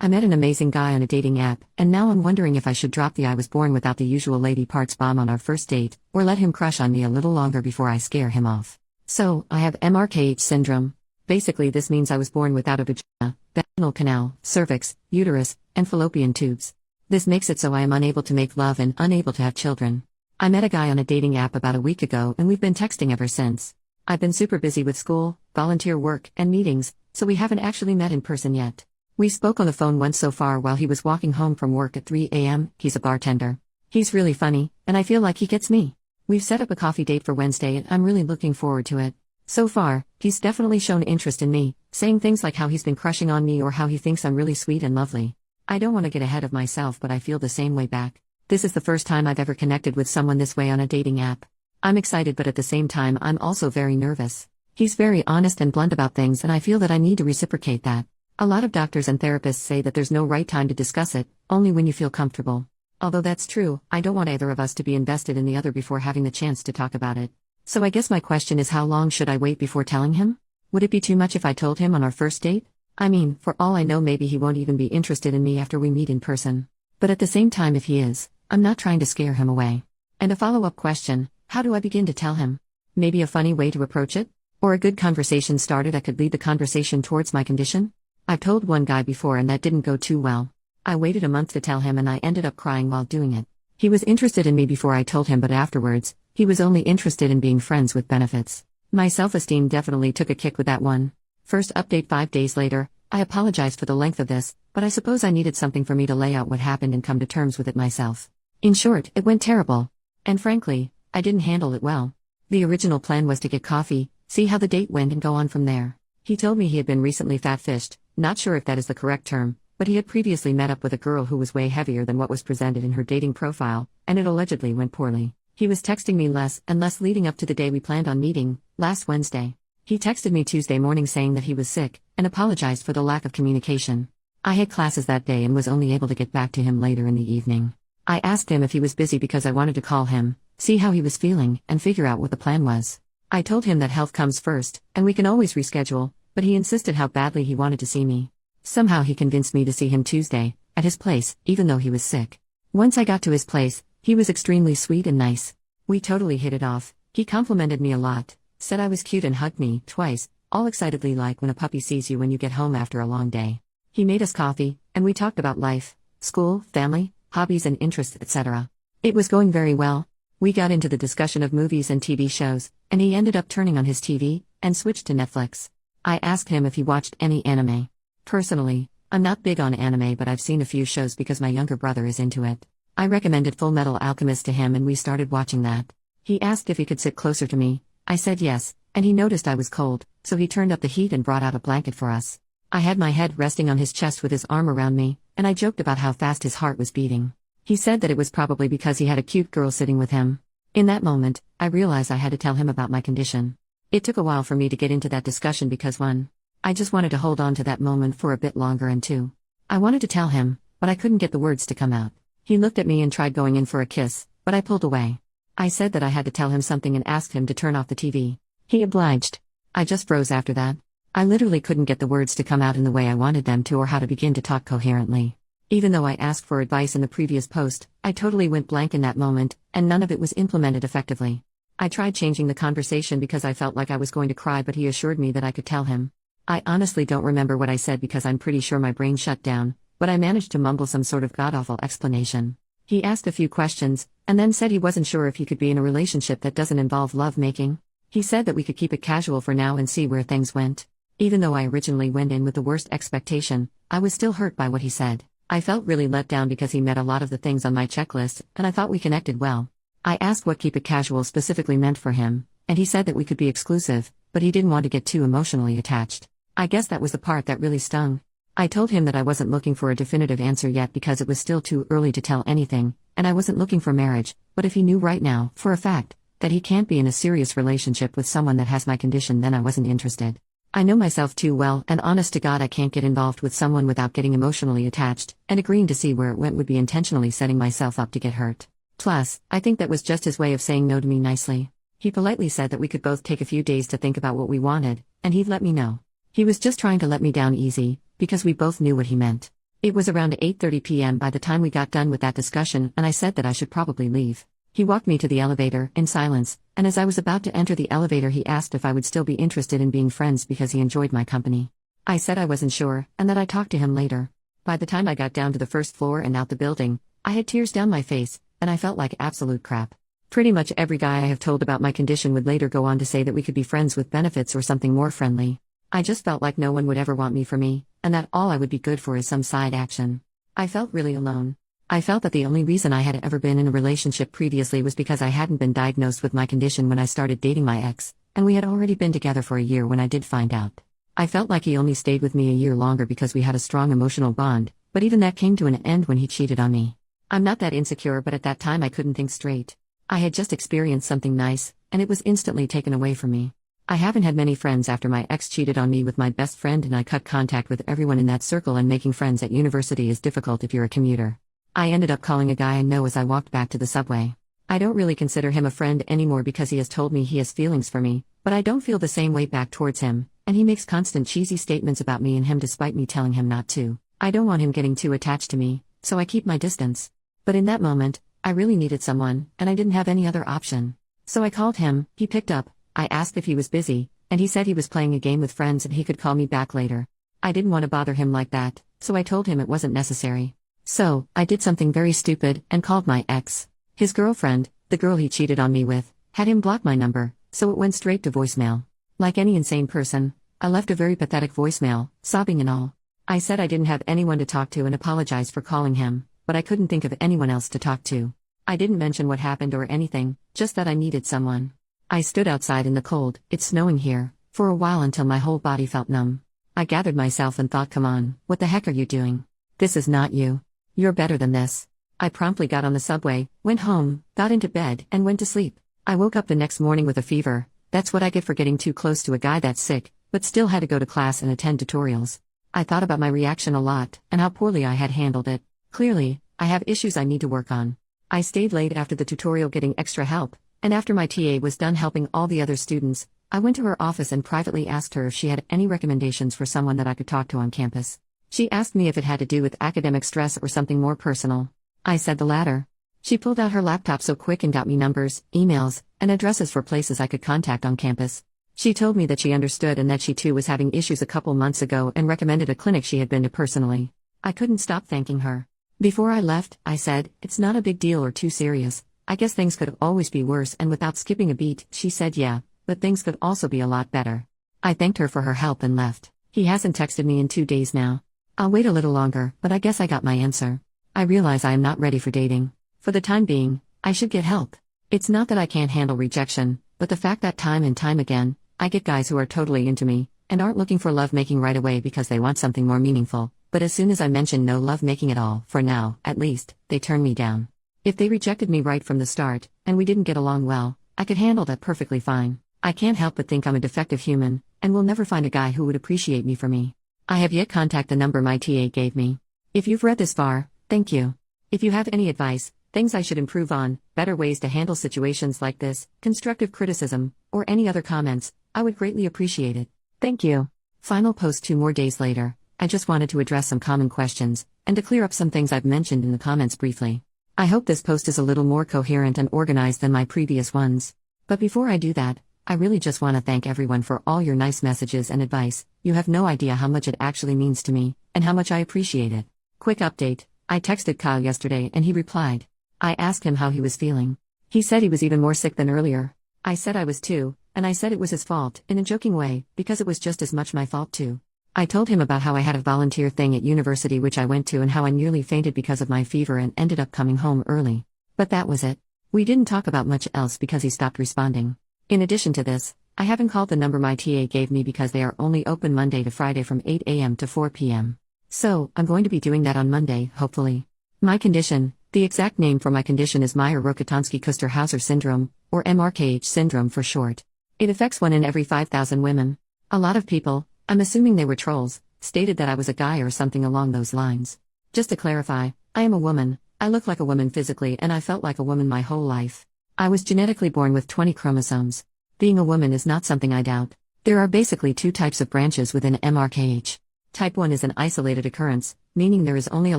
I met an amazing guy on a dating app, and now I'm wondering if I should drop the I was born without the usual lady parts bomb on our first date, or let him crush on me a little longer before I scare him off. So, I have MRKH syndrome. Basically, this means I was born without a vagina, vaginal canal, cervix, uterus, and fallopian tubes. This makes it so I am unable to make love and unable to have children. I met a guy on a dating app about a week ago and we've been texting ever since. I've been super busy with school, volunteer work, and meetings, so we haven't actually met in person yet. We spoke on the phone once so far while he was walking home from work at 3 a.m. He's a bartender. He's really funny, and I feel like he gets me. We've set up a coffee date for Wednesday and I'm really looking forward to it. So far, he's definitely shown interest in me, saying things like how he's been crushing on me or how he thinks I'm really sweet and lovely. I don't want to get ahead of myself, but I feel the same way back. This is the first time I've ever connected with someone this way on a dating app. I'm excited, but at the same time I'm also very nervous. He's very honest and blunt about things and I feel that I need to reciprocate that. A lot of doctors and therapists say that there's no right time to discuss it, only when you feel comfortable. Although that's true, I don't want either of us to be invested in the other before having the chance to talk about it. So I guess my question is, how long should I wait before telling him? Would it be too much if I told him on our first date? I mean, for all I know, maybe he won't even be interested in me after we meet in person. But at the same time, if he is, I'm not trying to scare him away. And a follow-up question, how do I begin to tell him? Maybe a funny way to approach it? Or a good conversation starter that could lead the conversation towards my condition? I've told one guy before and that didn't go too well. I waited a month to tell him and I ended up crying while doing it. He was interested in me before I told him, but afterwards, he was only interested in being friends with benefits. My self-esteem definitely took a kick with that one. First update 5 days later, I apologized for the length of this, but I suppose I needed something for me to lay out what happened and come to terms with it myself. In short, it went terrible. And frankly, I didn't handle it well. The original plan was to get coffee, see how the date went and go on from there. He told me he had been recently fat-fished, not sure if that is the correct term, but he had previously met up with a girl who was way heavier than what was presented in her dating profile, and it allegedly went poorly. He was texting me less and less leading up to the day we planned on meeting, last Wednesday. He texted me Tuesday morning saying that he was sick, and apologized for the lack of communication. I had classes that day and was only able to get back to him later in the evening. I asked him if he was busy because I wanted to call him, see how he was feeling, and figure out what the plan was. I told him that health comes first, and we can always reschedule, but he insisted how badly he wanted to see me. Somehow he convinced me to see him Tuesday, at his place, even though he was sick. Once I got to his place, he was extremely sweet and nice. We totally hit it off. He complimented me a lot, said I was cute and hugged me, twice, all excitedly like when a puppy sees you when you get home after a long day. He made us coffee, and we talked about life, school, family, hobbies and interests, etc. It was going very well. We got into the discussion of movies and TV shows, and he ended up turning on his TV, and switched to Netflix. I asked him if he watched any anime. Personally, I'm not big on anime, but I've seen a few shows because my younger brother is into it. I recommended Full Metal Alchemist to him and we started watching that. He asked if he could sit closer to me. I said yes, and he noticed I was cold, so he turned up the heat and brought out a blanket for us. I had my head resting on his chest with his arm around me, and I joked about how fast his heart was beating. He said that it was probably because he had a cute girl sitting with him. In that moment, I realized I had to tell him about my condition. It took a while for me to get into that discussion because 1. I just wanted to hold on to that moment for a bit longer, and 2. I wanted to tell him, but I couldn't get the words to come out. He looked at me and tried going in for a kiss, but I pulled away. I said that I had to tell him something and asked him to turn off the TV. He obliged. I just froze after that. I literally couldn't get the words to come out in the way I wanted them to or how to begin to talk coherently. Even though I asked for advice in the previous post, I totally went blank in that moment, and none of it was implemented effectively. I tried changing the conversation because I felt like I was going to cry, but he assured me that I could tell him. I honestly don't remember what I said because I'm pretty sure my brain shut down, but I managed to mumble some sort of god-awful explanation. He asked a few questions, and then said he wasn't sure if he could be in a relationship that doesn't involve love-making. He said that we could keep it casual for now and see where things went. Even though I originally went in with the worst expectation, I was still hurt by what he said. I felt really let down because he met a lot of the things on my checklist, and I thought we connected well. I asked what keep it casual specifically meant for him, and he said that we could be exclusive, but he didn't want to get too emotionally attached. I guess that was the part that really stung. I told him that I wasn't looking for a definitive answer yet because it was still too early to tell anything, and I wasn't looking for marriage, but if he knew right now, for a fact, that he can't be in a serious relationship with someone that has my condition, then I wasn't interested. I know myself too well, and honest to God, I can't get involved with someone without getting emotionally attached, and agreeing to see where it went would be intentionally setting myself up to get hurt. Plus, I think that was just his way of saying no to me nicely. He politely said that we could both take a few days to think about what we wanted, and he'd let me know. He was just trying to let me down easy, because we both knew what he meant. It was around 8:30 p.m. by the time we got done with that discussion, and I said that I should probably leave. He walked me to the elevator, in silence, and as I was about to enter the elevator he asked if I would still be interested in being friends because he enjoyed my company. I said I wasn't sure, and that I'd talk to him later. By the time I got down to the first floor and out the building, I had tears down my face, and I felt like absolute crap. Pretty much every guy I have told about my condition would later go on to say that we could be friends with benefits or something more friendly. I just felt like no one would ever want me for me, and that all I would be good for is some side action. I felt really alone. I felt that the only reason I had ever been in a relationship previously was because I hadn't been diagnosed with my condition when I started dating my ex, and we had already been together for a year when I did find out. I felt like he only stayed with me a year longer because we had a strong emotional bond, but even that came to an end when he cheated on me. I'm not that insecure, but at that time I couldn't think straight. I had just experienced something nice, and it was instantly taken away from me. I haven't had many friends after my ex cheated on me with my best friend, and I cut contact with everyone in that circle, and making friends at university is difficult if you're a commuter. I ended up calling a guy I know as I walked back to the subway. I don't really consider him a friend anymore because he has told me he has feelings for me, but I don't feel the same way back towards him, and he makes constant cheesy statements about me and him despite me telling him not to. I don't want him getting too attached to me, so I keep my distance. But in that moment, I really needed someone, and I didn't have any other option. So I called him, he picked up, I asked if he was busy, and he said he was playing a game with friends and he could call me back later. I didn't want to bother him like that, so I told him it wasn't necessary. So, I did something very stupid, and called my ex. His girlfriend, the girl he cheated on me with, had him block my number, so it went straight to voicemail. Like any insane person, I left a very pathetic voicemail, sobbing and all. I said I didn't have anyone to talk to and apologized for calling him, but I couldn't think of anyone else to talk to. I didn't mention what happened or anything, just that I needed someone. I stood outside in the cold, it's snowing here, for a while until my whole body felt numb. I gathered myself and thought, come on, what the heck are you doing? This is not you. You're better than this. I promptly got on the subway, went home, got into bed, and went to sleep. I woke up the next morning with a fever. That's what I get for getting too close to a guy that's sick, but still had to go to class and attend tutorials. I thought about my reaction a lot, and how poorly I had handled it. Clearly, I have issues I need to work on. I stayed late after the tutorial getting extra help, and after my TA was done helping all the other students, I went to her office and privately asked her if she had any recommendations for someone that I could talk to on campus. She asked me if it had to do with academic stress or something more personal. I said the latter. She pulled out her laptop so quick and got me numbers, emails, and addresses for places I could contact on campus. She told me that she understood and that she too was having issues a couple months ago and recommended a clinic she had been to personally. I couldn't stop thanking her. Before I left, I said, it's not a big deal or too serious. I guess things could always be worse, and without skipping a beat, she said yeah, but things could also be a lot better. I thanked her for her help and left. He hasn't texted me in 2 days now. I'll wait a little longer, but I guess I got my answer. I realize I am not ready for dating. For the time being, I should get help. It's not that I can't handle rejection, but the fact that time and time again, I get guys who are totally into me, and aren't looking for lovemaking right away because they want something more meaningful, but as soon as I mention no lovemaking at all, for now, at least, they turn me down. If they rejected me right from the start, and we didn't get along well, I could handle that perfectly fine. I can't help but think I'm a defective human, and will never find a guy who would appreciate me for me. I have yet contact the number my TA gave me. If you've read this far, thank you. If you have any advice, things I should improve on, better ways to handle situations like this, constructive criticism, or any other comments, I would greatly appreciate it. Thank you. Final post 2 more days later. I just wanted to address some common questions, and to clear up some things I've mentioned in the comments briefly. I hope this post is a little more coherent and organized than my previous ones. But before I do that, I really just want to thank everyone for all your nice messages and advice. You have no idea how much it actually means to me, and how much I appreciate it. Quick update, I texted Kyle yesterday and he replied. I asked him how he was feeling. He said he was even more sick than earlier. I said I was too, and I said it was his fault, in a joking way, because it was just as much my fault too. I told him about how I had a volunteer thing at university which I went to and how I nearly fainted because of my fever and ended up coming home early. But that was it. We didn't talk about much else because he stopped responding. In addition to this, I haven't called the number my TA gave me because they are only open Monday to Friday from 8 a.m. to 4 p.m. So, I'm going to be doing that on Monday, hopefully. My condition, the exact name for my condition is Mayer-Rokitansky-Kuster-Hauser syndrome, or MRKH syndrome for short. It affects 1 in every 5,000 women. A lot of people, I'm assuming they were trolls, stated that I was a guy or something along those lines. Just to clarify, I am a woman, I look like a woman physically and I felt like a woman my whole life. I was genetically born with 20 chromosomes. Being a woman is not something I doubt. There are basically 2 types of branches within MRKH. Type 1 is an isolated occurrence, meaning there is only a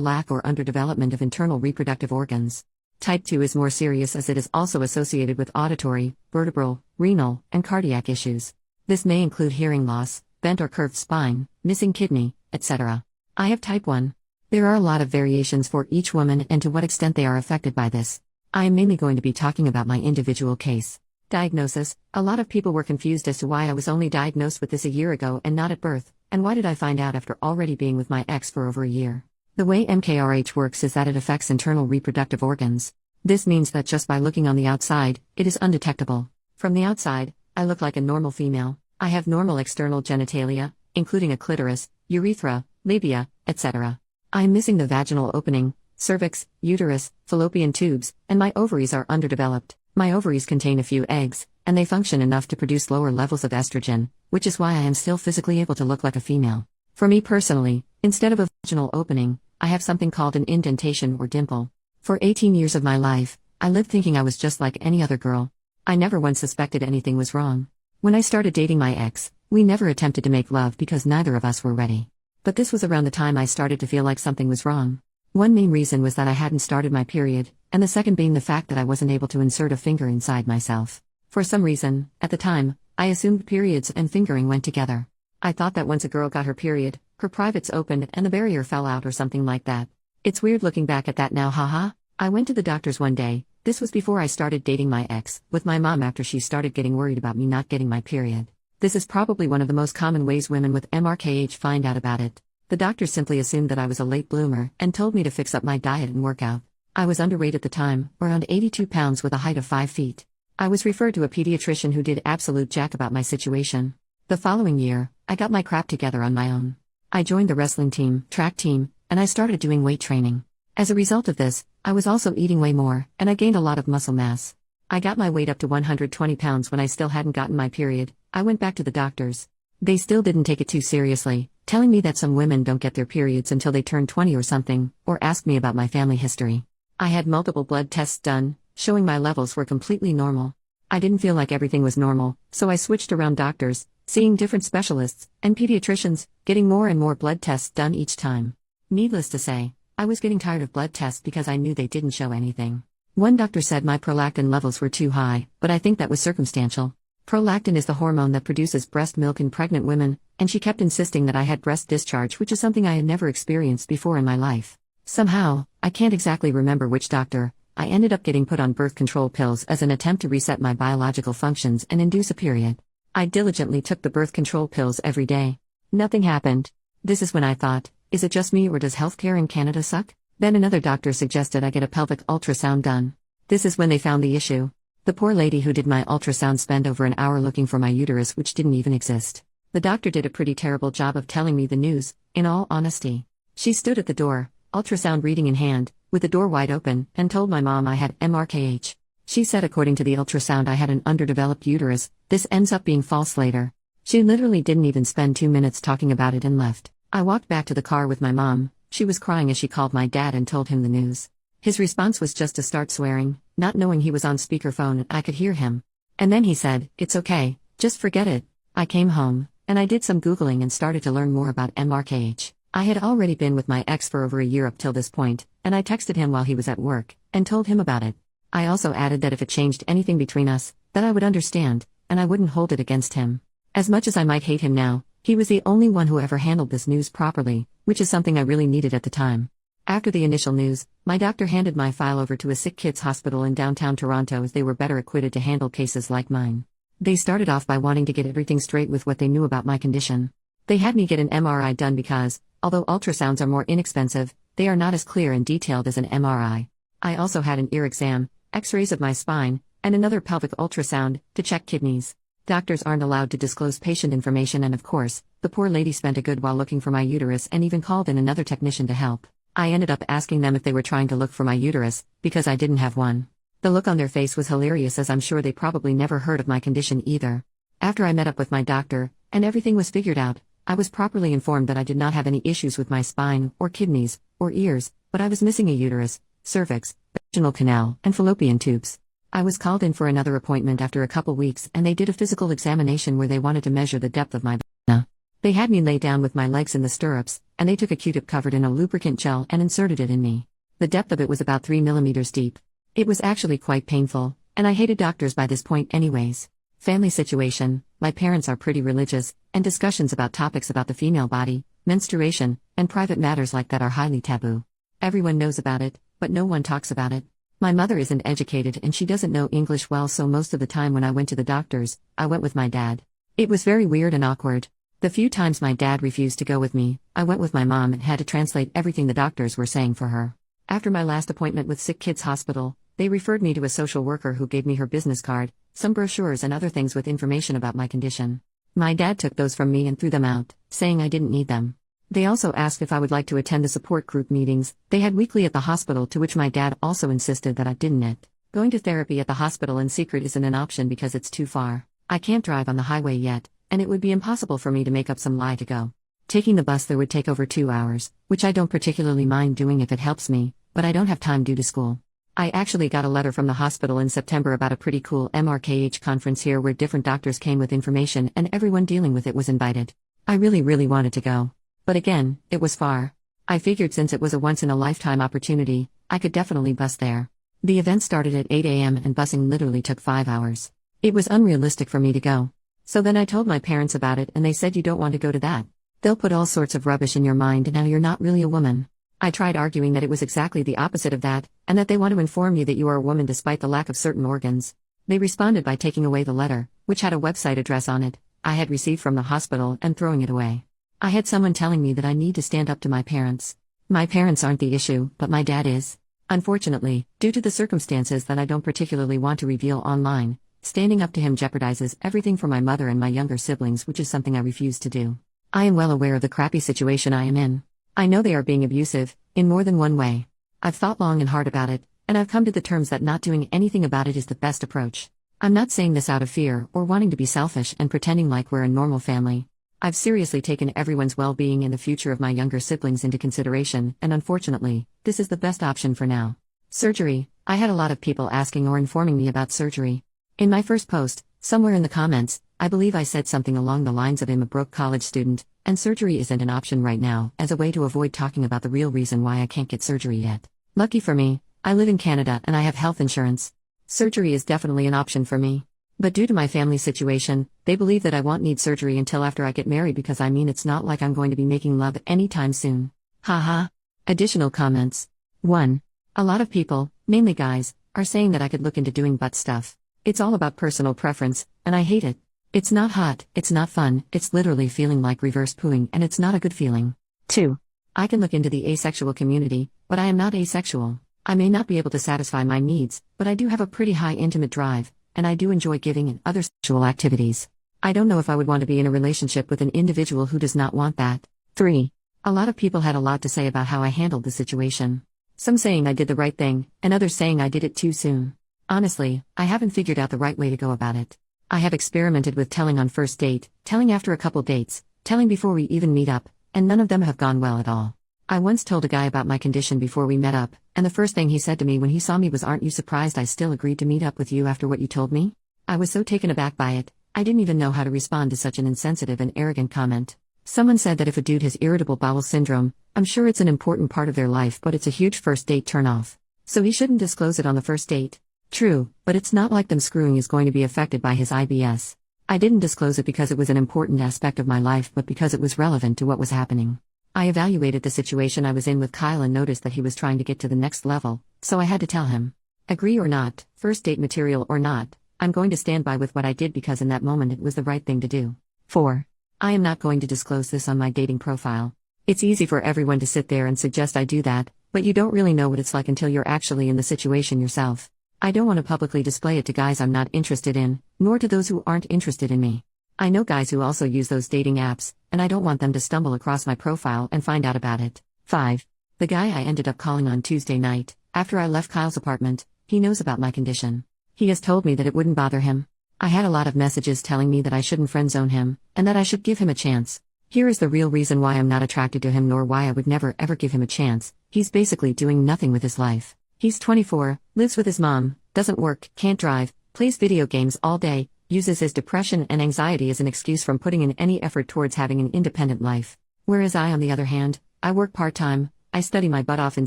lack or underdevelopment of internal reproductive organs. Type 2 is more serious as it is also associated with auditory, vertebral, renal, and cardiac issues. This may include hearing loss, bent or curved spine, missing kidney, etc. I have type 1. There are a lot of variations for each woman and to what extent they are affected by this. I am mainly going to be talking about my individual case. Diagnosis: a lot of people were confused as to why I was only diagnosed with this a year ago and not at birth, and why did I find out after already being with my ex for over a year. The way MKRH works is that it affects internal reproductive organs. This means that just by looking on the outside, it is undetectable. From the outside, I look like a normal female. I have normal external genitalia, including a clitoris, urethra, labia, etc. I am missing the vaginal opening, cervix, uterus, fallopian tubes, and my ovaries are underdeveloped. My ovaries contain a few eggs, and they function enough to produce lower levels of estrogen, which is why I am still physically able to look like a female. For me personally, instead of a vaginal opening, I have something called an indentation or dimple. For 18 years of my life, I lived thinking I was just like any other girl. I never once suspected anything was wrong. When I started dating my ex, we never attempted to make love because neither of us were ready. But this was around the time I started to feel like something was wrong. One main reason was that I hadn't started my period, and the second being the fact that I wasn't able to insert a finger inside myself. For some reason, at the time, I assumed periods and fingering went together. I thought that once a girl got her period, her privates opened and the barrier fell out or something like that. It's weird looking back at that now, haha. I went to the doctor's one day, this was before I started dating my ex, with my mom after she started getting worried about me not getting my period. This is probably one of the most common ways women with MRKH find out about it. The doctor simply assumed that I was a late bloomer and told me to fix up my diet and work out. I was underweight at the time, around 82 pounds with a height of 5 feet. I was referred to a pediatrician who did absolute jack about my situation. The following year, I got my crap together on my own. I joined the wrestling team, track team, and I started doing weight training. As a result of this, I was also eating way more, and I gained a lot of muscle mass. I got my weight up to 120 pounds when I still hadn't gotten my period. I went back to the doctors. They still didn't take it too seriously, telling me that some women don't get their periods until they turn 20 or something, or asked me about my family history. I had multiple blood tests done, showing my levels were completely normal. I didn't feel like everything was normal, so I switched around doctors, seeing different specialists, and pediatricians, getting more and more blood tests done each time. Needless to say, I was getting tired of blood tests because I knew they didn't show anything. One doctor said my prolactin levels were too high, but I think that was circumstantial. Prolactin is the hormone that produces breast milk in pregnant women, and she kept insisting that I had breast discharge, which is something I had never experienced before in my life. Somehow, I can't exactly remember which doctor, I ended up getting put on birth control pills as an attempt to reset my biological functions and induce a period. I diligently took the birth control pills every day. Nothing happened. This is when I thought, is it just me or does healthcare in Canada suck? Then another doctor suggested I get a pelvic ultrasound done. This is when they found the issue. The poor lady who did my ultrasound spent over an hour looking for my uterus, which didn't even exist. The doctor did a pretty terrible job of telling me the news, in all honesty. She stood at the door, ultrasound reading in hand, with the door wide open, and told my mom I had MRKH. She said according to the ultrasound I had an underdeveloped uterus. This ends up being false later. She literally didn't even spend 2 minutes talking about it and left. I walked back to the car with my mom. She was crying as she called my dad and told him the news. His response was just to start swearing, not knowing he was on speakerphone and I could hear him. And then he said, "It's okay, just forget it." I came home, and I did some Googling and started to learn more about MRKH. I had already been with my ex for over a year up till this point, and I texted him while he was at work, and told him about it. I also added that if it changed anything between us, that I would understand, and I wouldn't hold it against him. As much as I might hate him now, he was the only one who ever handled this news properly, which is something I really needed at the time. After the initial news, my doctor handed my file over to a sick kids hospital in downtown Toronto as they were better equipped to handle cases like mine. They started off by wanting to get everything straight with what they knew about my condition. They had me get an MRI done because, although ultrasounds are more inexpensive, they are not as clear and detailed as an MRI. I also had an ear exam, x-rays of my spine, and another pelvic ultrasound, to check kidneys. Doctors aren't allowed to disclose patient information, and of course, the poor lady spent a good while looking for my uterus and even called in another technician to help. I ended up asking them if they were trying to look for my uterus, because I didn't have one. The look on their face was hilarious, as I'm sure they probably never heard of my condition either. After I met up with my doctor, and everything was figured out, I was properly informed that I did not have any issues with my spine, or kidneys, or ears, but I was missing a uterus, cervix, vaginal canal, and fallopian tubes. I was called in for another appointment after a couple weeks, and they did a physical examination where they wanted to measure the depth of my vagina. They had me lay down with my legs in the stirrups, and they took a Q-tip covered in a lubricant gel and inserted it in me. The depth of it was about 3 millimeters deep. It was actually quite painful, and I hated doctors by this point anyways. Family situation: my parents are pretty religious, and discussions about topics about the female body, menstruation, and private matters like that are highly taboo. Everyone knows about it, but no one talks about it. My mother isn't educated and she doesn't know English well, so most of the time when I went to the doctors, I went with my dad. It was very weird and awkward. The few times my dad refused to go with me, I went with my mom and had to translate everything the doctors were saying for her. After my last appointment with Sick Kids Hospital, they referred me to a social worker who gave me her business card, some brochures and other things with information about my condition. My dad took those from me and threw them out, saying I didn't need them. They also asked if I would like to attend the support group meetings they had weekly at the hospital, to which my dad also insisted that I didn't. Going to therapy at the hospital in secret isn't an option because it's too far. I can't drive on the highway yet, and it would be impossible for me to make up some lie to go. Taking the bus there would take over 2 hours, which I don't particularly mind doing if it helps me, but I don't have time due to school. I actually got a letter from the hospital in September about a pretty cool MRKH conference here where different doctors came with information and everyone dealing with it was invited. I really wanted to go. But again, it was far. I figured since it was a once-in-a-lifetime opportunity, I could definitely bus there. The event started at 8 a.m. and busing literally took 5 hours. It was unrealistic for me to go. So then I told my parents about it and they said, "You don't want to go to that. They'll put all sorts of rubbish in your mind and now you're not really a woman." I tried arguing that it was exactly the opposite of that, and that they want to inform you that you are a woman despite the lack of certain organs. They responded by taking away the letter, which had a website address on it, I had received from the hospital, and throwing it away. I had someone telling me that I need to stand up to my parents. My parents aren't the issue, but my dad is. Unfortunately, due to the circumstances that I don't particularly want to reveal online, standing up to him jeopardizes everything for my mother and my younger siblings, which is something I refuse to do. I am well aware of the crappy situation I am in. I know they are being abusive, in more than one way. I've thought long and hard about it, and I've come to the terms that not doing anything about it is the best approach. I'm not saying this out of fear or wanting to be selfish and pretending like we're a normal family. I've seriously taken everyone's well-being and the future of my younger siblings into consideration, and unfortunately, this is the best option for now. Surgery: I had a lot of people asking or informing me about surgery. In my first post, somewhere in the comments, I believe I said something along the lines of I'm a broke college student, and surgery isn't an option right now, as a way to avoid talking about the real reason why I can't get surgery yet. Lucky for me, I live in Canada and I have health insurance. Surgery is definitely an option for me. But due to my family situation, they believe that I won't need surgery until after I get married, because I mean it's not like I'm going to be making love anytime soon. Haha. Additional comments. 1. A lot of people, mainly guys, are saying that I could look into doing butt stuff. It's all about personal preference, and I hate it. It's not hot, it's not fun, it's literally feeling like reverse pooing, and it's not a good feeling. 2. I can look into the asexual community, but I am not asexual. I may not be able to satisfy my needs, but I do have a pretty high intimate drive, and I do enjoy giving and other sexual activities. I don't know if I would want to be in a relationship with an individual who does not want that. 3. A lot of people had a lot to say about how I handled the situation. Some saying I did the right thing, and others saying I did it too soon. Honestly, I haven't figured out the right way to go about it. I have experimented with telling on first date, telling after a couple dates, telling before we even meet up, and none of them have gone well at all. I once told a guy about my condition before we met up, and the first thing he said to me when he saw me was, "Aren't you surprised I still agreed to meet up with you after what you told me?" I was so taken aback by it, I didn't even know how to respond to such an insensitive and arrogant comment. Someone said that if a dude has irritable bowel syndrome, I'm sure it's an important part of their life, but it's a huge first date turnoff. So he shouldn't disclose it on the first date. True, but it's not like them screwing is going to be affected by his IBS. I didn't disclose it because it was an important aspect of my life, but because it was relevant to what was happening. I evaluated the situation I was in with Kyle and noticed that he was trying to get to the next level, so I had to tell him. Agree or not, first date material or not, I'm going to stand by with what I did because in that moment it was the right thing to do. 4. I am not going to disclose this on my dating profile. It's easy for everyone to sit there and suggest I do that, but you don't really know what it's like until you're actually in the situation yourself. I don't want to publicly display it to guys I'm not interested in, nor to those who aren't interested in me. I know guys who also use those dating apps, and I don't want them to stumble across my profile and find out about it. 5. The guy I ended up calling on Tuesday night, after I left Kyle's apartment, he knows about my condition. He has told me that it wouldn't bother him. I had a lot of messages telling me that I shouldn't friendzone him, and that I should give him a chance. Here is the real reason why I'm not attracted to him, nor why I would never ever give him a chance. He's basically doing nothing with his life. He's 24, lives with his mom, doesn't work, can't drive, plays video games all day, uses his depression and anxiety as an excuse from putting in any effort towards having an independent life. Whereas I, on the other hand, I work part-time, I study my butt off in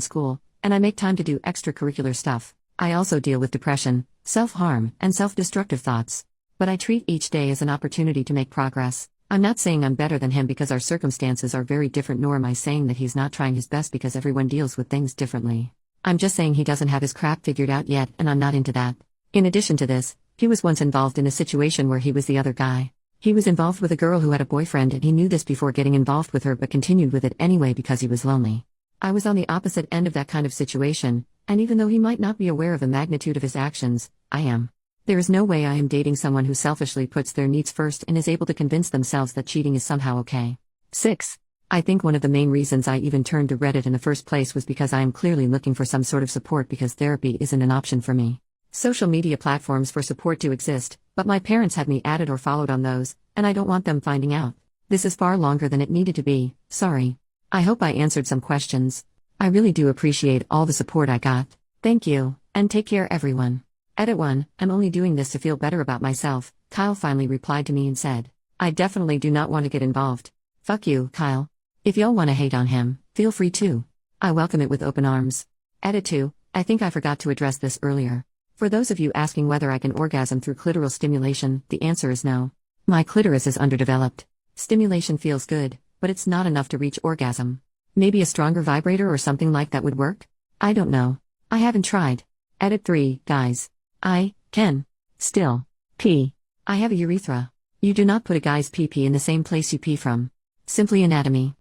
school, and I make time to do extracurricular stuff. I also deal with depression, self-harm, and self-destructive thoughts. But I treat each day as an opportunity to make progress. I'm not saying I'm better than him because our circumstances are very different, nor am I saying that he's not trying his best because everyone deals with things differently. I'm just saying he doesn't have his crap figured out yet, and I'm not into that. In addition to this, he was once involved in a situation where he was the other guy. He was involved with a girl who had a boyfriend, and he knew this before getting involved with her but continued with it anyway because he was lonely. I was on the opposite end of that kind of situation, and even though he might not be aware of the magnitude of his actions, I am. There is no way I am dating someone who selfishly puts their needs first and is able to convince themselves that cheating is somehow okay. 6. I think one of the main reasons I even turned to Reddit in the first place was because I am clearly looking for some sort of support because therapy isn't an option for me. Social media platforms for support do exist, but my parents had me added or followed on those, and I don't want them finding out. This is far longer than it needed to be, sorry. I hope I answered some questions. I really do appreciate all the support I got. Thank you, and take care everyone. Edit 1, I'm only doing this to feel better about myself. Kyle finally replied to me and said, I definitely do not want to get involved. Fuck you, Kyle. If y'all want to hate on him, feel free to. I welcome it with open arms. Edit 2, I think I forgot to address this earlier. For those of you asking whether I can orgasm through clitoral stimulation, the answer is no. My clitoris is underdeveloped. Stimulation feels good, but it's not enough to reach orgasm. Maybe a stronger vibrator or something like that would work? I don't know. I haven't tried. Edit 3, guys. I can still pee. I have a urethra. You do not put a guy's pee-pee in the same place you pee from. Simply anatomy.